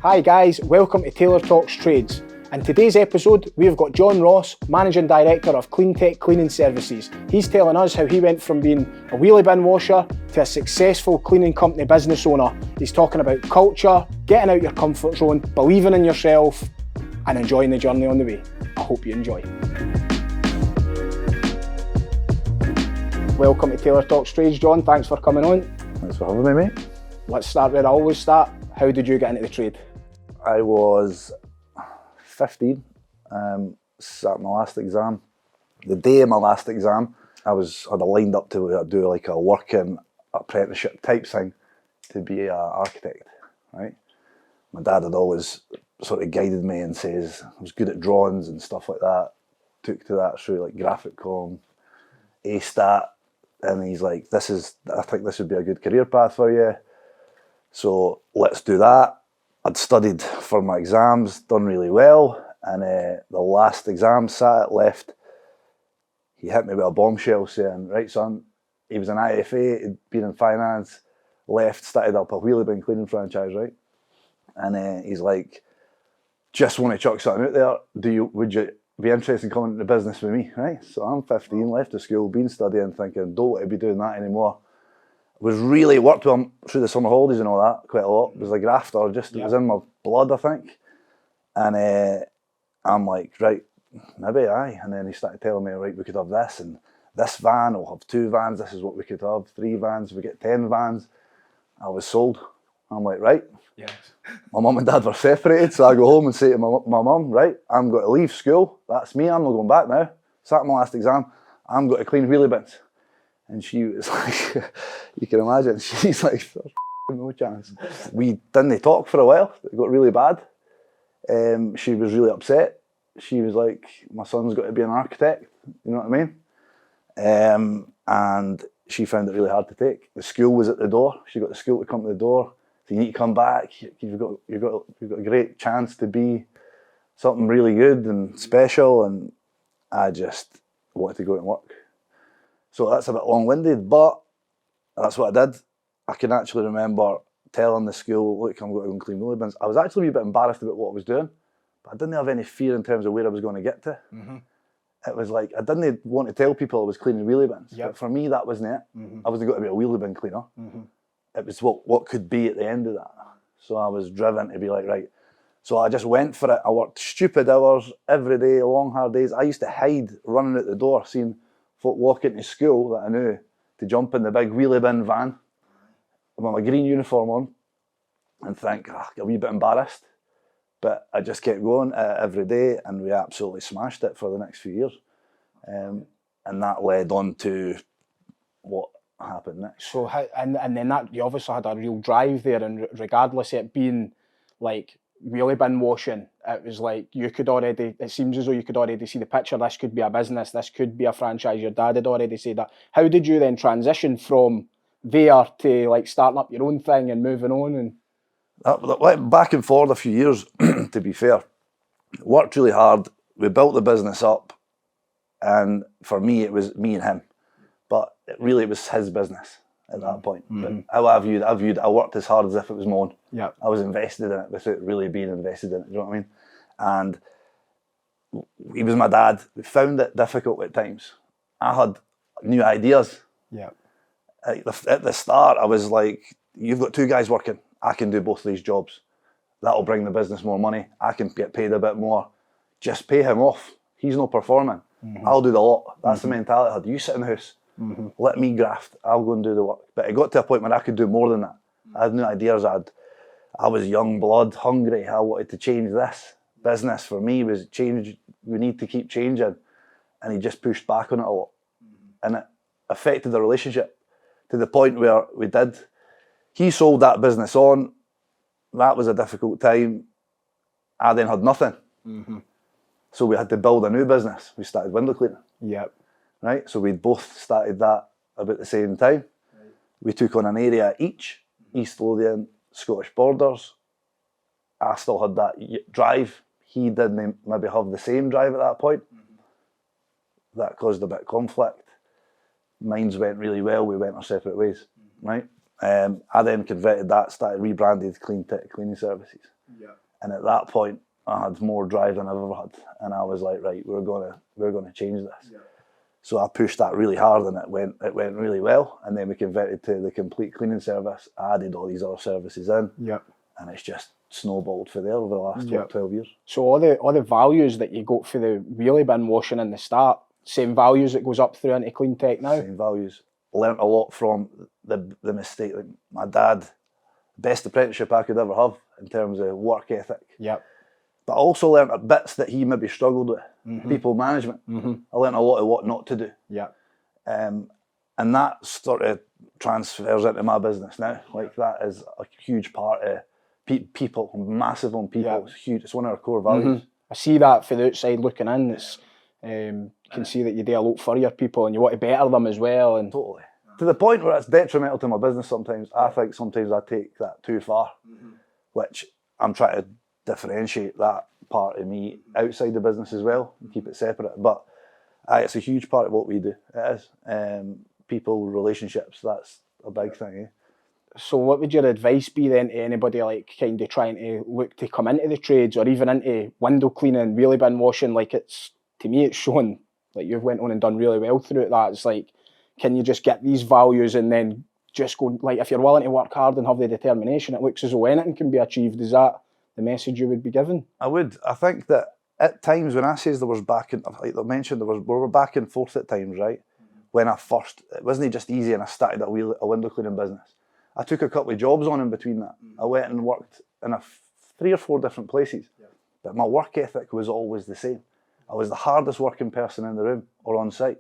Hi guys, welcome to Taylor Talks Trades. In today's episode, we've got John Ross, Managing Director of CleanTEC Cleaning Services. He's telling us how he went from being a wheelie bin washer to a successful cleaning company business owner. He's talking about culture, getting out your comfort zone, believing in yourself, and enjoying the journey on the way. I hope you enjoy. Welcome to Taylor Talks Trades, John. Thanks for coming on. Thanks for having me, mate. Let's start where I always start. How did you get into the trade? I was 15, sat my last exam. The day of my last exam, I had lined up to do like a working apprenticeship type thing to be an architect, right? My dad had always sort of guided me and says I was good at drawings and stuff like that. Took to that through like graphic com, A-stat, and he's like, I think this would be a good career path for you. So let's do that. I'd studied for my exams, done really well, and the last exam left, he hit me with a bombshell saying, right son, he was an IFA, he'd been in finance, left, started up a wheelie bin cleaning franchise, right? And he's like, just want to chuck something out there, would you be interested in coming into business with me, right? So I'm 15, left the school, been studying, thinking, don't want to be doing that anymore. Was really worked with him through the summer holidays and all that quite a lot. Was a grafter, it was in my blood, I think. And I'm like, right, maybe aye. And then he started telling me, right, we could have this and this van, we'll have 2 vans, this is what we could have, 3 vans, we get 10 vans. I was sold. I'm like, right. Yes. My mum and dad were separated, so I go home and say to my mum, right, I'm going to leave school, that's me, I'm not going back now. Sat my last exam, I'm going to clean wheelie bins. And she was like, you can imagine, she's like, there's no chance. We didn't talk for a while, it got really bad. She was really upset. She was like, my son's got to be an architect, you know what I mean? And she found it really hard to take. The school was at the door, she got the school to come to the door. So you need to come back, you've got a great chance to be something really good and special, and I just wanted to go and work. So that's a bit long-winded, but that's what I did. I can actually remember telling the school, look, I'm going to go and clean wheelie bins. I was actually a bit embarrassed about what I was doing, but I didn't have any fear in terms of where I was going to get to. Mm-hmm. It was like, I didn't want to tell people I was cleaning wheelie bins, but for me that wasn't it. Mm-hmm. I wasn't going to be a wheelie bin cleaner. Mm-hmm. It was what could be at the end of that. So I was driven to be like, right. So I just went for it. I worked stupid hours every day, long, hard days. I used to hide running out the door, seeing folk walk into school that I knew, to jump in the big wheelie bin van with my green uniform on and think, a wee bit embarrassed. But I just kept going every day, and we absolutely smashed it for the next few years. And that led on to what happened next. So and then that, you obviously had a real drive there, and regardless of it being like wheelie bin washing, it was like it seems as though you could already see the picture. This could be a business, this could be a franchise. Your dad had already said that. How did you then transition from there to like starting up your own thing and moving on? And that went back and forward a few years, to be fair. Worked really hard. We built the business up, and for me it was me and him. But it was his business at that point. Mm-hmm. But how I worked as hard as if it was my own. Yeah. I was invested in it without really being invested in it, you know what I mean? And he was my dad. We found it difficult at times. I had new ideas. Yeah. At the start, I was like, you've got 2 guys working. I can do both of these jobs. That'll bring the business more money. I can get paid a bit more. Just pay him off. He's not performing. Mm-hmm. I'll do the lot. That's the mentality I had. You sit in the house. Mm-hmm. Let me graft. I'll go and do the work. But it got to a point where I could do more than that. I had new ideas. I was young blood, hungry. I wanted to change this. Business for me was change. We need to keep changing. And he just pushed back on it a lot. And it affected the relationship to the point where he sold that business on. That was a difficult time. I then had nothing. Mm-hmm. So we had to build a new business. We started window cleaning. Yep. Right, so we'd both started that about the same time. Right. We took on an area each, East Lothian, Scottish borders. I still had that drive. He didn't maybe have the same drive at that point. Mm-hmm. That caused a bit of conflict. Mines went really well, we went our separate ways, right? I then converted that, started rebranded CleanTEC Cleaning Services. And at that point, I had more drive than I've ever had, and I was like, right, we're gonna change this. So I pushed that really hard, and it went really well. And then we converted to the complete cleaning service. I added all these other services in, and it's just snowballed for there over the last 12 years. So all the values that you got for the wheelie bin washing in the start, same values that goes up through into CleanTEC now? Same values. Learned a lot from the mistake. Like my dad, best apprenticeship I could ever have in terms of work ethic. But I also learned bits that he maybe struggled with, people management. I learned a lot of what not to do. And that sort of transfers into my business now. Like that is a huge part of people, massive on people. It's huge. It's one of our core values. I see that for the outside looking in. It's can see that you do a lot for your people and you want to better them as well. And totally. To the point where it's detrimental to my business sometimes. I think sometimes I take that too far, which I'm trying to differentiate that part of me outside the business as well and keep it separate. But it's a huge part of what we do. It is. People, relationships, that's a big thing. So what would your advice be then to anybody like kind of trying to look to come into the trades or even into window cleaning, wheelie bin washing? Like to me it's shown like you've went on and done really well through it. That it's like, can you just get these values and then just go, like if you're willing to work hard and have the determination, it looks as though anything can be achieved. Is that the message you would be given? I would. I think that at times when I says there was back and like I mentioned, we were back and forth at times, right? When I first, it wasn't just easy and I started a window cleaning business. I took a couple of jobs on in between that. I went and worked in 3 or 4 different places, but my work ethic was always the same. I was the hardest working person in the room or on site.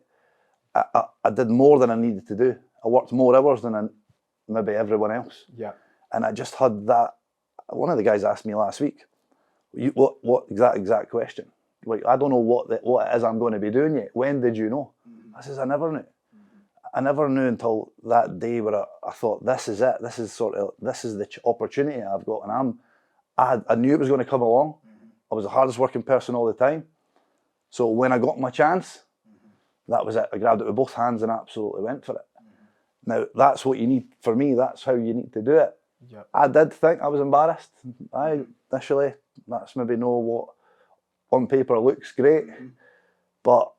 I did more than I needed to do. I worked more hours than maybe everyone else. And I just had that. One of the guys asked me last week, what exact question? Like, I don't know what it is I'm going to be doing yet. When did you know? I says, I never knew. I never knew until that day where I thought, this is it. This is the opportunity I've got. And I knew it was going to come along. I was the hardest working person all the time. So when I got my chance, that was it. I grabbed it with both hands and absolutely went for it. Now, that's what you need. For me, that's how you need to do it. I did think I was embarrassed. Initially, that's maybe what on paper looks great, but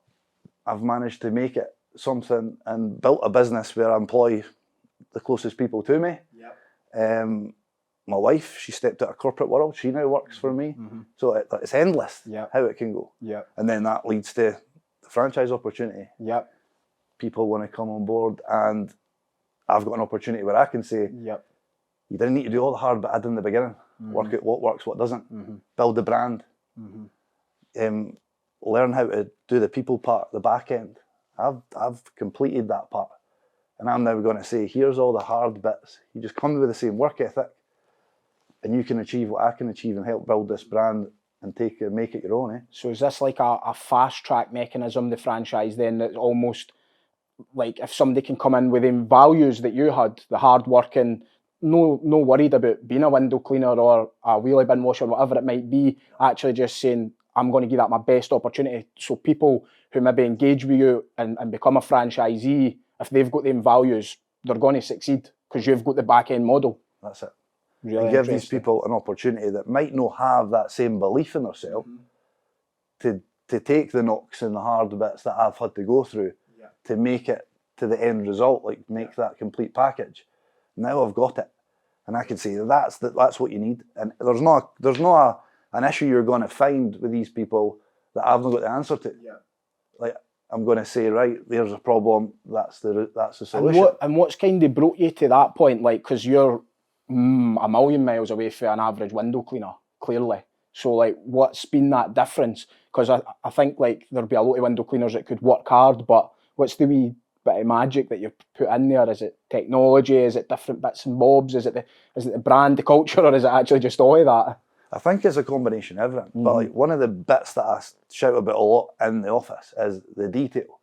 I've managed to make it something and built a business where I employ the closest people to me. My wife, she stepped out of corporate world. She now works for me. So it's endless how it can go. And then that leads to the franchise opportunity. People want to come on board and I've got an opportunity where I can say, you didn't need to do all the hard bit I did in the beginning. Work out what works, what doesn't. Build the brand. Learn how to do the people part, the back end. I've completed that part. And I'm now going to say, here's all the hard bits. You just come with the same work ethic and you can achieve what I can achieve and help build this brand and make it your own. So is this like a fast track mechanism, the franchise then, that's almost like if somebody can come in with them values that you had, the hard working, no worried about being a window cleaner or a wheelie bin washer, whatever it might be, actually just saying, I'm going to give that my best opportunity. So people who maybe engage with you and become a franchisee, if they've got them values, they're going to succeed because you've got the back end model. That's it. Really and give these people an opportunity that might not have that same belief in themselves to take the knocks and the hard bits that I've had to go through to make it to the end result, like make that complete package. Now I've got it, and I can say that's what you need. And there's not an issue you're going to find with these people that I've not got the answer to. Like I'm going to say, right, there's a problem. That's the solution. And what's kind of brought you to that point? Like, because you're a million miles away from an average window cleaner, clearly. So, like, what's been that difference? Because I think like there'll be a lot of window cleaners that could work hard, but what's the wee bit of magic that you've put in there? Is it technology? Is it different bits and bobs? Is it the brand, the culture, or is it actually just all of that? I think it's a combination of everything. But like one of the bits that I shout about a lot in the office is the detail.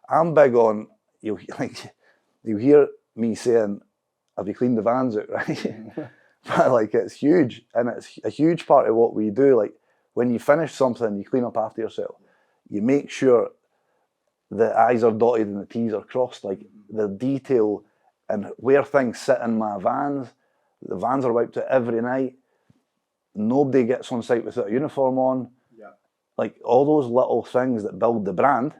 I'm big on you hear me saying, "Have you cleaned the vans out?" Right? But like it's huge, and it's a huge part of what we do. Like when you finish something, you clean up after yourself. You make sure the I's are dotted and the T's are crossed. Like the detail and where things sit in my vans. The vans are wiped out every night. nobody gets on site without a uniform on. Yeah. Like all those little things that build the brand,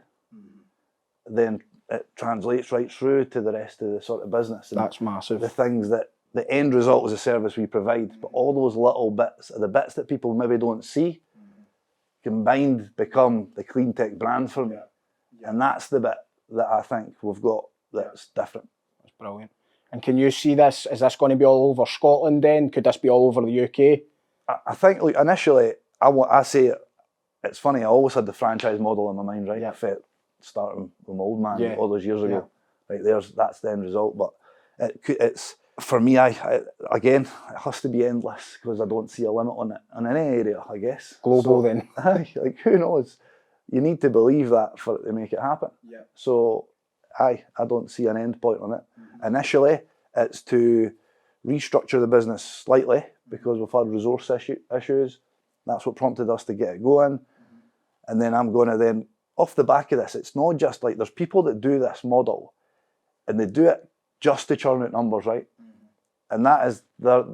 then it translates right through to the rest of the sort of business. And that's massive. The things that the end result is a service we provide, but all those little bits are the bits that people maybe don't see, combined become the CleanTEC brand for me. And that's the bit that I think we've got that's different. That's brilliant. And can you see this, is this going to be all over Scotland then? Could this be all over the UK? I think, like, initially, I say, it's funny, I always had the franchise model in my mind, right? Yeah. Starting with my old man all those years ago. Right, that's the end result. But it's for me, again, it has to be endless because I don't see a limit on it in any area, I guess. Global then. Like, who knows? You need to believe that for it to make it happen. Yeah. So, I don't see an end point on it. Initially, it's to restructure the business slightly because we've had resource issues. That's what prompted us to get it going. And then I'm going to then, off the back of this, it's not just like there's people that do this model and they do it just to churn out numbers, right? And that is,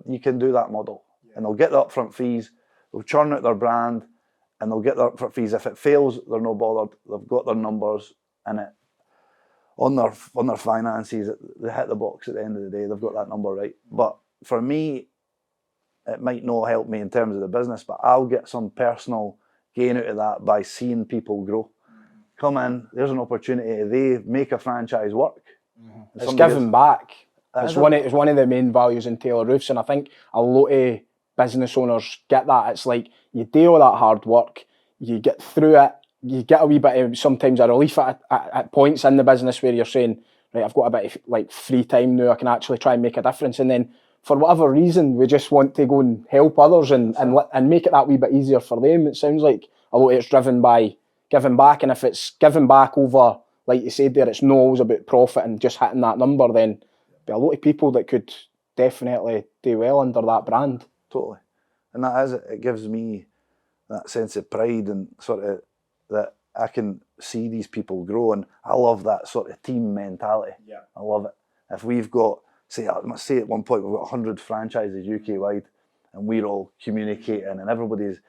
you can do that model. And they'll get the upfront fees, they'll churn out their brand, and they'll get the upfront fees. If it fails, they're no bothered. They've got their numbers in it. On their finances, they hit the box at the end of the day, they've got that number right. But for me, it might not help me in terms of the business, but I'll get some personal gain out of that by seeing people grow. Come in, there's an opportunity, they make a franchise work. It's giving back. It's one of the main values in Taylor Roofs, and I think a lot of business owners get that. It's like you do all that hard work, you get through it, you get a wee bit of sometimes a relief at points in the business where you're saying, right, I've got a bit of like free time now, I can actually try and make a difference. And then for whatever reason, we just want to go and help others and make it that wee bit easier for them. It sounds like a lot of it's driven by giving back, and if it's giving back over, like you said there, it's not always about profit and just hitting that number, then there'll be a lot of people that could definitely do well under that brand. Totally. And that is, it gives me that sense of pride and sort of that I can see these people grow, and I love that sort of team mentality. Yeah. I love it. If we've got, I must say at one point we've got 100 franchises UK wide, and we're all communicating, and everybody's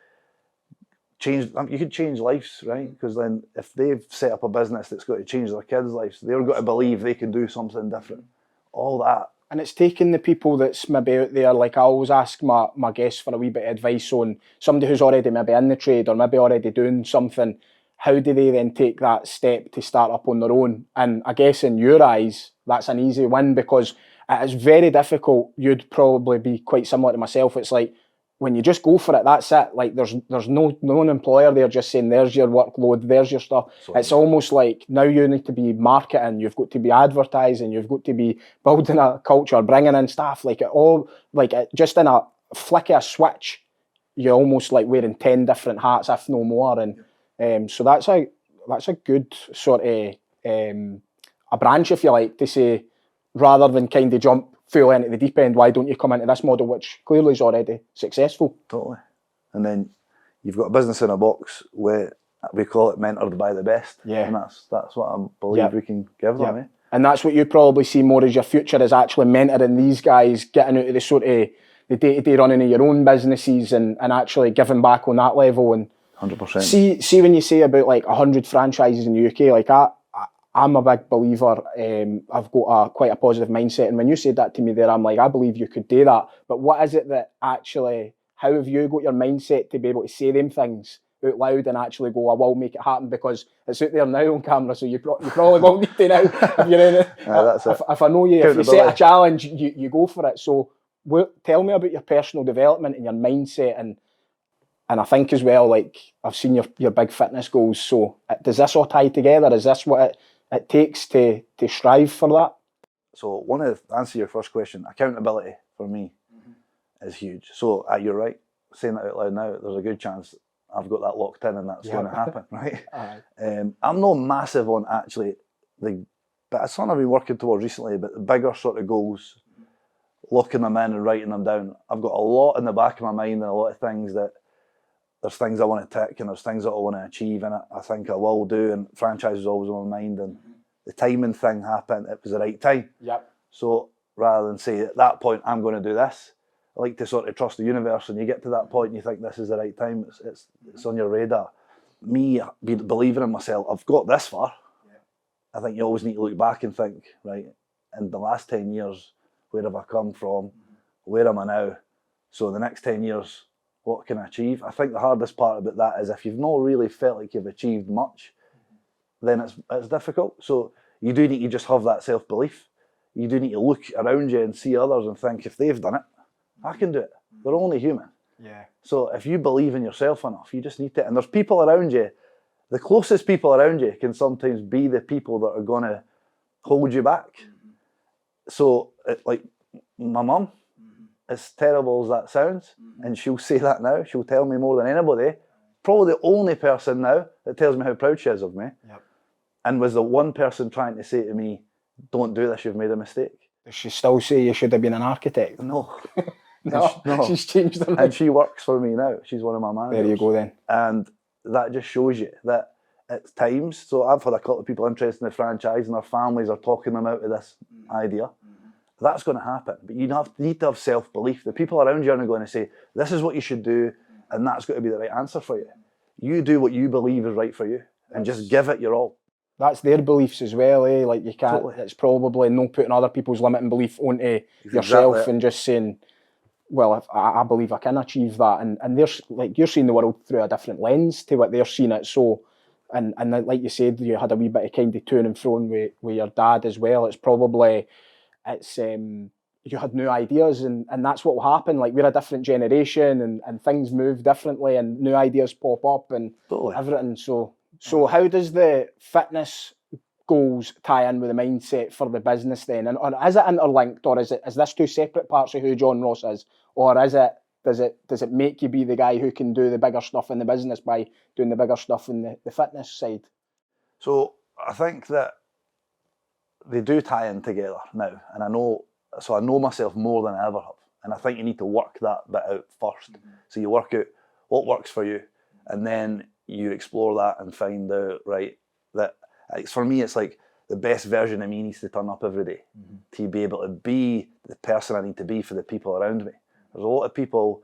changed. You could change lives, right? Because then if they've set up a business that's got to change their kids' lives, they're got to believe they can do something different. All that. And it's taking the people that's maybe out there, like I always ask my guests for a wee bit of advice on somebody who's already maybe in the trade or maybe already doing something. How do they then take that step to start up on their own? And I guess in your eyes, that's an easy win because it is very difficult. You'd probably be quite similar to myself. It's like, when you just go for it, that's it. Like there's no employer there just saying, there's your workload, there's your stuff. It's almost like now you need to be marketing, you've got to be advertising, you've got to be building a culture, bringing in staff, just in a flick of a switch, you're almost like wearing 10 different hats, if no more. And so that's a good sort of a branch, if you like, to say, rather than kind of jump full into the deep end, why don't you come into this model, which clearly is already successful? Totally. And then you've got a business in a box where we call it mentored by the best. Yeah. And that's what I believe we can give them. Eh? And that's what you probably see more as your future, is actually mentoring these guys, getting out of the sort of the day-to-day running of your own businesses and actually giving back on that level. And 100%. See when you say about like 100 franchises in the UK, like I'm a big believer. I've got quite a positive mindset, and when you said that to me there, I'm like, I believe you could do that. But what is it that actually? How have you got your mindset to be able to say them things out loud and actually go, I will make it happen, because it's out there now on camera, so you probably will need to now. If you're in it. If I know you, if you set a challenge, you go for it. So tell me about your personal development and your mindset, and I think as well, like I've seen your big fitness goals. So does this all tie together? Is this what it takes to strive for that? So answer your first question, accountability for me is huge. So you're right, saying that out loud now, there's a good chance I've got that locked in and that's going to happen, right? I'm not massive on actually, but it's something I've been working towards recently, but the bigger sort of goals, looking them in and writing them down. I've got a lot in the back of my mind and a lot of things that, there's things I want to tick and there's things that I want to achieve, and I think I will do, and franchise is always on my mind, and the timing thing happened, it was the right time. Yep. So rather than say at that point I'm going to do this, I like to sort of trust the universe, and you get to that point and you think this is the right time, it's on your radar. Me believing in myself, I've got this far. I think you always need to look back and think, right, in the last 10 years, where have I come from? Where am I now? So the next 10 years, what can I achieve? I think the hardest part about that is if you've not really felt like you've achieved much, then it's difficult. So you do need to just have that self-belief. You do need to look around you and see others and think, if they've done it, I can do it. They're only human. Yeah. So if you believe in yourself enough, you just need to. And there's people around you. The closest people around you can sometimes be the people that are going to hold you back. So, like my mum, as terrible as that sounds, and she'll say that now, she'll tell me more than anybody, probably the only person now that tells me how proud she is of me, and was the one person trying to say to me, don't do this, you've made a mistake. Does she still say you should have been an architect? No. No, she's changed her mind. And she works for me now. She's one of my managers. There you go then. And that just shows you that at times, so I've had a couple of people interested in the franchise and their families are talking them out of this idea. That's going to happen. But you need to have self-belief. The people around you aren't going to say, this is what you should do, and that's got to be the right answer for you. You do what you believe is right for you, and just give it your all. That's their beliefs as well, eh? Like you can't, Totally. It's probably no putting other people's limiting belief onto yourself and just saying, well, if I believe I can achieve that. And they're, like, you're seeing the world through a different lens to what they're seeing it. So, and like you said, you had a wee bit of kind of to and fro with your dad as well. It's probably, you had new ideas and that's what will happen. Like, we're a different generation and things move differently and new ideas pop up and everything. So how does the fitness goals tie in with the mindset for the business then? And or is it interlinked, or is this two separate parts of who John Ross is? Or does it make you be the guy who can do the bigger stuff in the business by doing the bigger stuff in the fitness side? So I think that they do tie in together now, and I know myself more than I ever have, and I think you need to work that bit out first. So you work out what works for you, and then you explore that and find out, right, that for me it's like the best version of me needs to turn up every day to be able to be the person I need to be for the people around me. There's a lot of people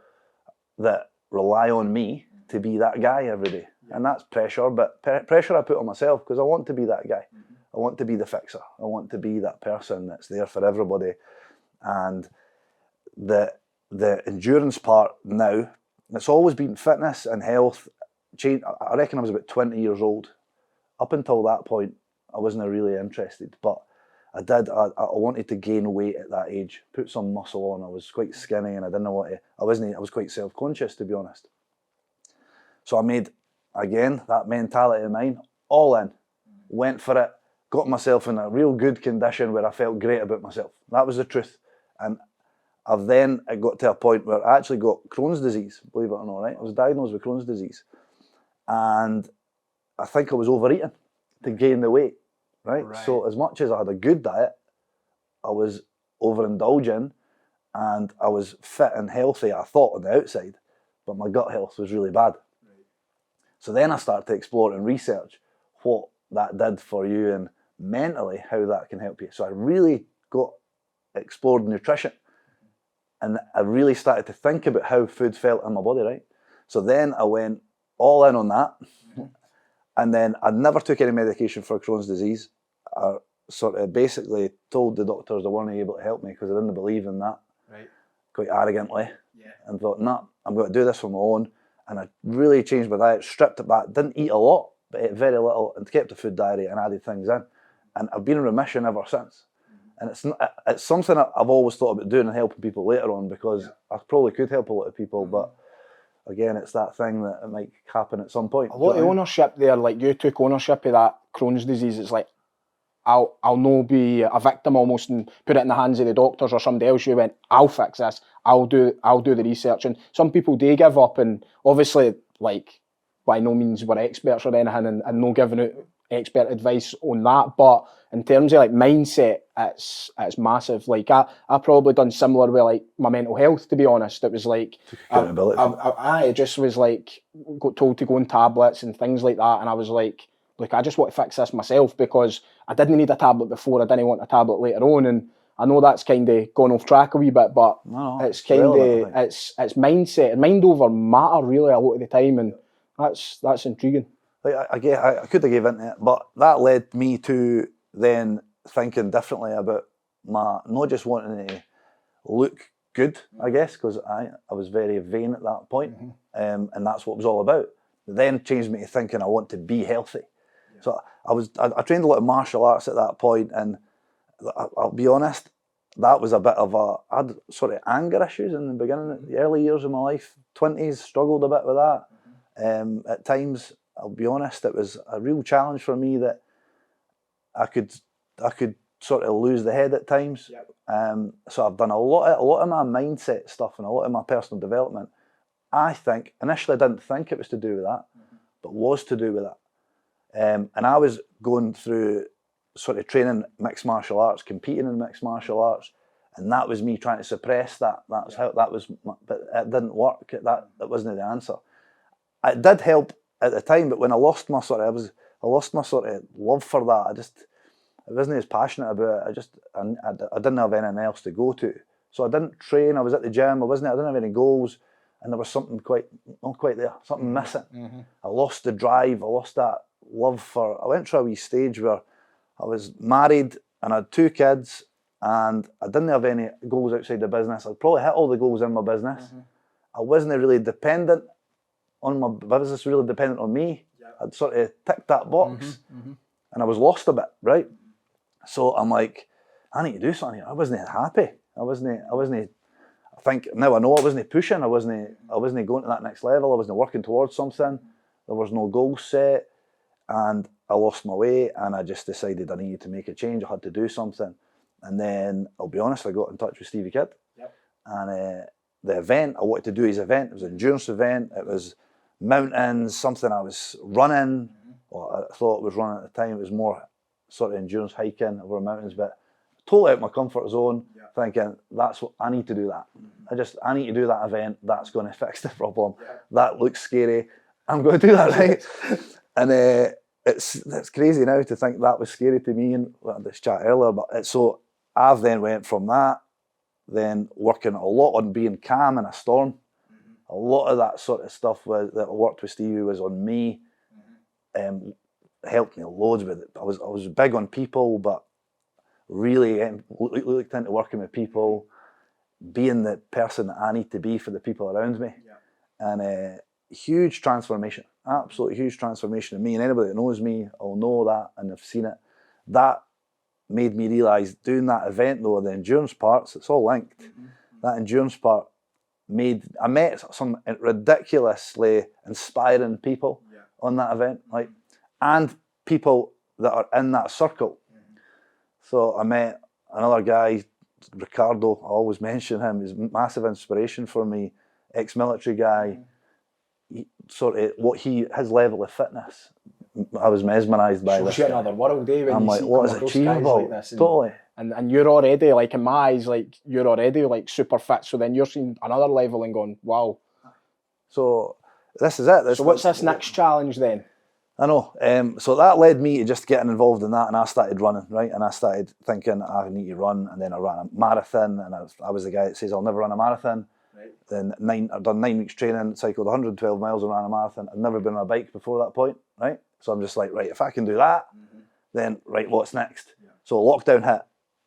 that rely on me to be that guy every day, and that's pressure, but pressure I put on myself because I want to be that guy. I want to be the fixer. I want to be that person that's there for everybody. And the endurance part now, it's always been fitness and health. I reckon I was about 20 years old. Up until that point, I wasn't really interested, but I wanted to gain weight at that age, put some muscle on. I was quite skinny and I didn't know what to, I was quite self-conscious, to be honest. So I made, again, that mentality of mine, all in, went for it, got myself in a real good condition where I felt great about myself. That was the truth. And it got to a point where I actually got Crohn's disease, believe it or not, right? I was diagnosed with Crohn's disease. And I think I was overeating to gain the weight, right? So as much as I had a good diet, I was overindulging and I was fit and healthy, I thought, on the outside, but my gut health was really bad. So then I started to explore and research what that did for you and mentally how that can help you. So I really explored nutrition, and I really started to think about how food felt in my body, right? So then I went all in on that, and then I never took any medication for Crohn's disease. I sort of basically told the doctors they weren't able to help me because I didn't believe in that, quite arrogantly, and thought, nah, I'm going to do this on my own. And I really changed my diet, stripped it back, didn't eat a lot, but ate very little, and kept a food diary and added things in. And I've been in remission ever since. And it's something I've always thought about doing and helping people later on, because I probably could help a lot of people, but again, it's that thing that it might happen at some point. A lot of ownership there, like you took ownership of that Crohn's disease. It's like, I'll no be a victim almost and put it in the hands of the doctors or somebody else. You went, I'll fix this, I'll do the research. And some people do give up, and obviously, like, by no means we're experts or anything, and no giving out expert advice on that, but in terms of like mindset, it's massive. Like I probably done similar with like my mental health, to be honest. It was like I just was like got told to go on tablets and things like that, and I was like, look, I just want to fix this myself, because I didn't need a tablet before, I didn't want a tablet later on, and I know that's kind of gone off track a wee bit, but No, it's kind relevant, of it's mindset and mind over matter really a lot of the time, and that's intriguing. Like I could have gave into it, but that led me to then thinking differently about my not just wanting to look good, I guess, because I was very vain at that point, and that's what it was all about. It then changed me to thinking I want to be healthy. Yeah. So I trained a lot of martial arts at that point, and I'll be honest, that was a bit of I had sort of anger issues in the beginning, the early years of my life, 20s, struggled a bit with that. At times, I'll be honest, it was a real challenge for me that I could sort of lose the head at times. Yep. So I've done a lot of my mindset stuff and a lot of my personal development. I think initially I didn't think it was to do with that, but was to do with that. And I was going through sort of training mixed martial arts, competing in mixed martial arts, and that was me trying to suppress that. That's how that was, but it didn't work. That wasn't the answer. It did help at the time, but when I lost my sort of love for that. I wasn't as passionate about it. I didn't have anything else to go to, so I didn't train. I was at the gym. I didn't have any goals, and there was something not quite there, something missing. I lost the drive. I lost that love for. I went through a wee stage where I was married and I had 2 kids, and I didn't have any goals outside the business. I'd probably hit all the goals in my business. I wasn't really dependent on my business, really dependent on me. I'd sort of ticked that box, and I was lost a bit, right? So I'm like, I need to do something here. I wasn't happy. I think now I know I wasn't pushing. I wasn't going to that next level. I wasn't working towards something. There was no goal set, and I lost my way. And I just decided I needed to make a change. I had to do something. And then I'll be honest, I got in touch with Stevie Kidd, and the event I wanted to do his event. It was an endurance event. It was mountains, something I was running. Or I thought it was running at the time. It was more sort of endurance hiking over mountains, but totally out of my comfort zone, thinking that's what I need to do that. I need to do that event. That's going to fix the problem. That looks scary. I'm going to do that, right? And it's crazy now to think that was scary to me, and we had this chat earlier, but so I've then went from that, then working a lot on being calm in a storm. A lot of that sort of stuff that I worked with Stevie was on me. Helped me loads with it. I was big on people, but really looked into working with people, being the person that I need to be for the people around me. And huge transformation, absolutely huge transformation in me. And anybody that knows me will know that, and have seen it. That made me realise doing that event though, the endurance parts, it's all linked. That endurance part I met some ridiculously inspiring people on that event, and people that are in that circle. So I met another guy, Ricardo, I always mention him, he's a massive inspiration for me, ex-military guy. His level of fitness, I was mesmerised by this. Shows you another world, eh? I'm like, what is achievable? Like this, totally. And you're already, like in my eyes, like you're already like super fit. So then you're seeing another level and going, wow. So this is it. So what's this next challenge then? I know. So that led me to just getting involved in that, and I started running, right? And I started thinking I need to run, and then I ran a marathon, and I was the guy that says I'll never run a marathon. Right. Then I've done 9 weeks training, cycled 112 miles and ran a marathon. I'd never been on a bike before that point, right? So I'm just like, right, if I can do that, then right, what's next? So lockdown hit.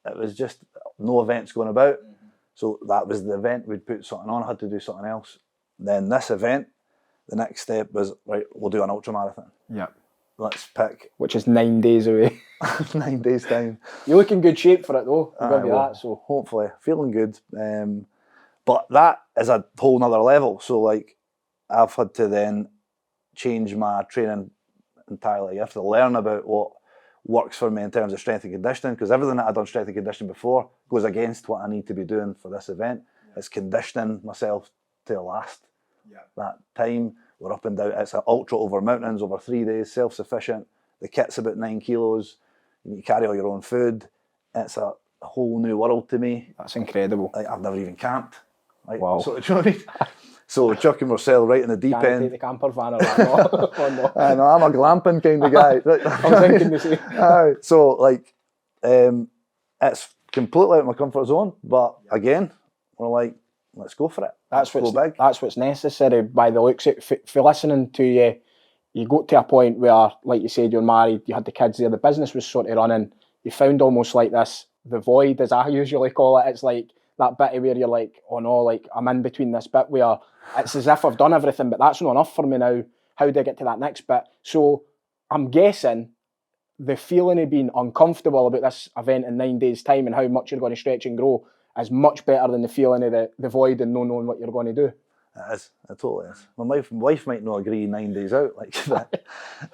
It was just no events going about. So that was the event. We'd put something on. I had to do something else. Then this event, the next step was, right, we'll do an ultra marathon. Yeah. Let's pick. Which is 9 days away. 9 days time. You look in good shape for it though. You've got to be that. So hopefully, feeling good. But that is a whole nother level. So like, I've had to then change my training entirely. You have to learn about what works for me in terms of strength and conditioning, because everything that I've done strength and conditioning before goes against what I need to be doing for this event. It's conditioning myself to last that time. We're up and down. It's an ultra over mountains over 3 days, self-sufficient. The kit's about 9 kilos. You need to carry all your own food. It's a whole new world to me. That's incredible. Like, I've never even camped. Like, wow. So, do you know what I mean? So we're chucking ourselves right in the deep end. Take the camper van or that. No. Oh, no. I know, I'm a glamping kind of guy. I'm thinking the same. So like, it's completely out of my comfort zone, but again, we're like, let's go for it. That's let's what's go big. That's what's necessary by the looks of it. For listening to you, you got to a point where, like you said, you're married, you had the kids there, the business was sort of running. You found almost like this, the void, as I usually call it. It's like that bit where you're like, oh no, like I'm in between this bit where it's as if I've done everything, but that's not enough for me now. How do I get to that next bit? So I'm guessing the feeling of being uncomfortable about this event in 9 days' time and how much you're going to stretch and grow is much better than the feeling of the void and not knowing what you're going to do. It is. It totally is. My wife might not agree 9 days out like that,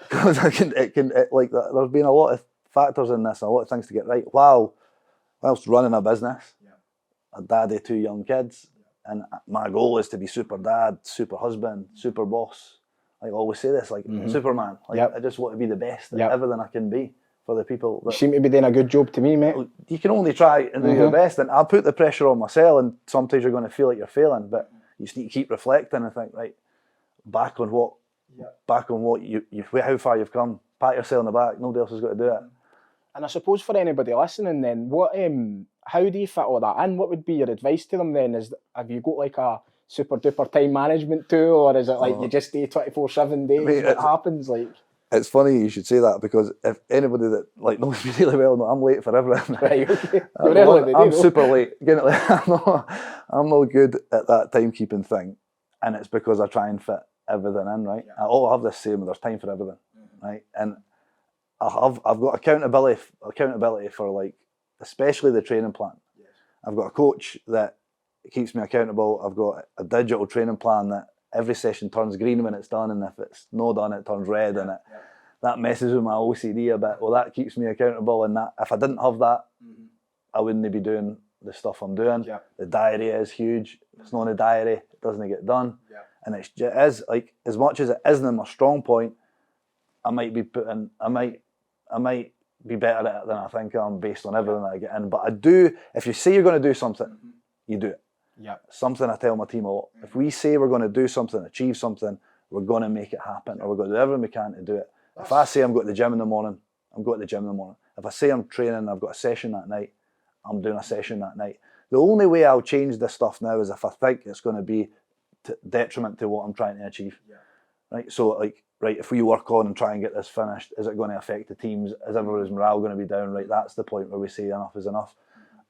because there's been a lot of factors in this, a lot of things to get right. Whilst running a business, a daddy, 2 young kids, and my goal is to be super dad, super husband, super boss. I always say this, like Superman. Like I just want to be the best at everything I can be for the people. You seem to be doing a good job to me, mate. You can only try and do your best, and I put the pressure on myself, and sometimes you're going to feel like you're failing, but you just need to keep reflecting and think, right, back on what you how far you've come. Pat yourself on the back. Nobody else has got to do it. And I suppose for anybody listening, then, what, how do you fit all that in? What would be your advice to them then? Have you got like a super duper time management tool, or is it like you just stay 24/7 days? What happens? Like, it's funny you should say that, because if anybody that like knows me really well, I'm late for everything. Right, okay. I'm super late. I'm not good at that timekeeping thing, and it's because I try and fit everything in. Right, I have this saying: there's time for everything. Right, and I've got accountability for, like, especially the training plan. Yes. I've got a coach that keeps me accountable. I've got a digital training plan that every session turns green when it's done, and if it's not done, it turns red, and that messes with my OCD a bit. Well, that keeps me accountable, and that if I didn't have that, I wouldn't be doing the stuff I'm doing. Yeah. The diary is huge. If it's not in a diary, it doesn't get done. Yeah. And it is like, as much as it isn't my strong point, I might be better at it than I think I am based on everything that I get in. But I do, if you say you're going to do something, you do it. Yeah. Something I tell my team a lot. If we say we're going to do something, achieve something, we're going to make it happen, or we're going to do everything we can to do it. If I say I'm going to the gym in the morning, I'm going to the gym in the morning. If I say I'm training, I've got a session that night, I'm doing a session that night. The only way I'll change this stuff now is if I think it's going to be detriment to what I'm trying to achieve. Yeah. Right. So, like, right, if we work on and try and get this finished, is it going to affect the teams? Is everybody's morale going to be down? Right, that's the point where we say enough is enough.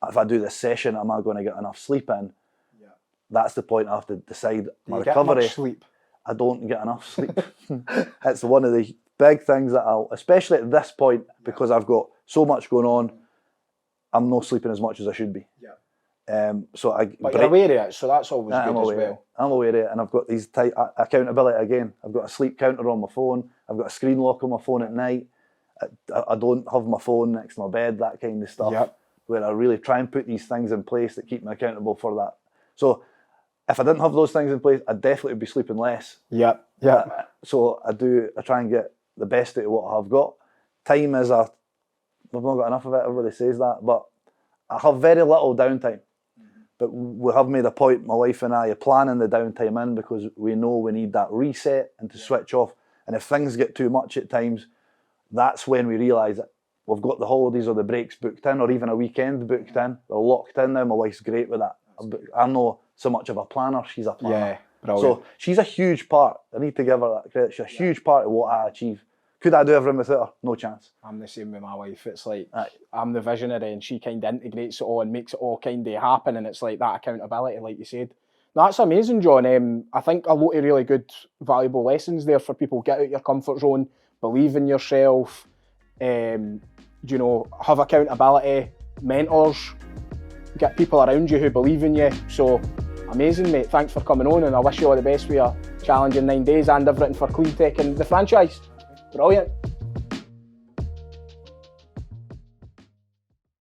If I do this session, am I going to get enough sleep in? Yeah. That's the point I have to decide my recovery. Get much sleep? I don't get enough sleep. It's one of the big things that especially at this point, because I've got so much going on, I'm not sleeping as much as I should be. Yeah. But you're aware of it, so that's always good as well. I'm aware of it, and I've got these tight accountability again. I've got a sleep counter on my phone. I've got a screen lock on my phone at night. I don't have my phone next to my bed, that kind of stuff. Yep. Where I really try and put these things in place that keep me accountable for that. So if I didn't have those things in place, I'd definitely be sleeping less. Yep. So I try and get the best out of what I've got. Time is we've not got enough of it, everybody says that, but I have very little downtime. But we have made a point, my wife and I, of planning the downtime in, because we know we need that reset and to switch off. And if things get too much at times, that's when we realise that we've got the holidays or the breaks booked in, or even a weekend booked in. We're locked in now. My wife's great with that. I'm not so much of a planner, she's a planner. Yeah, brilliant. So she's a huge part. I need to give her that credit. She's a huge part of what I achieve. Could I do everything without her? No chance. I'm the same with my wife. It's like, I'm the visionary and she kind of integrates it all and makes it all kind of happen, and it's like that accountability, like you said. No, that's amazing, John. I think a lot of really good, valuable lessons there for people. Get out your comfort zone, believe in yourself, have accountability, mentors, get people around you who believe in you. So, amazing, mate. Thanks for coming on, and I wish you all the best with your challenge in 9 days and everything for CleanTEC and the franchise. Brilliant.